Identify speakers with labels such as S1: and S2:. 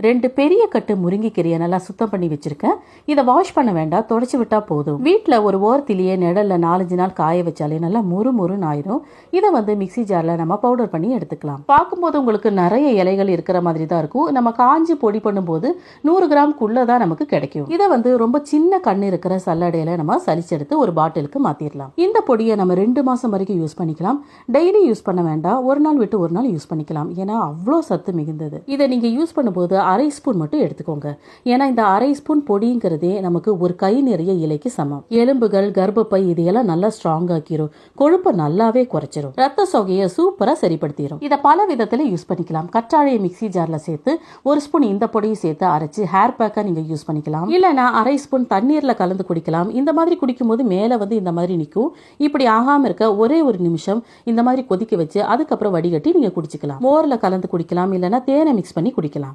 S1: 2 பெரிய கட்டு முருங்கைக்கீரையை நல்லா சுத்தம் பண்ணி வச்சிருக்கேன். இதை வாஷ் பண்ண வேண்டாம், தொடச்சி விட்டா போதும். வீட்டில் ஒரு ஓரத்திலேயே நிழல்ல 4-5 நாள் காய வச்சாலே நல்லா முறுமுறுன்னு ஆயிரும். இதை மிக்ஸி ஜார்ல நம்ம பவுடர் பண்ணி எடுத்துக்கலாம். பார்க்கும்போது உங்களுக்கு நிறைய இலைகள் இருக்கிற மாதிரி தான் இருக்கும். நம்ம காஞ்சி பொடி பண்ணும்போது 100 கிராம்குள்ள தான் நமக்கு கிடைக்கும். இதை ரொம்ப சின்ன கண்ணு இருக்கிற சல்லடையில நம்ம சலிச்செடுத்து ஒரு பாட்டிலுக்கு மாத்திரலாம். இந்த பொடியை நம்ம 2 மாசம் வரைக்கும் யூஸ் பண்ணிக்கலாம். டெய்லி யூஸ் பண்ண வேண்டாம், ஒரு நாள் விட்டு ஒரு நாள் யூஸ் பண்ணிக்கலாம். ஏன்னா அவ்வளோ சத்து மிகுந்தது. இதை நீங்க யூஸ் பண்ணும்போது 1/2 ஸ்பூன் மட்டும் எடுத்துக்கோங்க. ஏன்னா இந்த 1/2 ஸ்பூன் பொடிங்கிறதே நமக்கு ஒரு கை நிறைய இலைக்கு சமம். எலும்புகள், கர்ப்பப்பை இதையெல்லாம் நல்லா ஸ்ட்ராங் ஆக்கிரும். கொழுப்பை நல்லாவே குறைச்சிரும். ரத்த சோகையை சூப்பரா சரிப்படுத்திடும். இதை பல விதத்துல யூஸ் பண்ணிக்கலாம். கற்றாழையை மிக்ஸி ஜார்ல சேர்த்து 1 ஸ்பூன் இந்த பொடியை சேர்த்து அரைச்சு ஹேர் பேக்கா நீங்க யூஸ் பண்ணிக்கலாம். இல்லைன்னா 1/2 ஸ்பூன் தண்ணீர்ல கலந்து குடிக்கலாம். இந்த மாதிரி குடிக்கும் போது மேல இந்த மாதிரி நிற்கும். இப்படி ஆகாம இருக்க ஒரே ஒரு நிமிஷம் இந்த மாதிரி கொதிக்க வச்சு அதுக்கப்புறம் வடிகட்டி நீங்க குடிச்சுக்கலாம். மோர்ல கலந்து குடிக்கலாம், இல்லைன்னா தேனை மிக்ஸ் பண்ணி குடிக்கலாம்.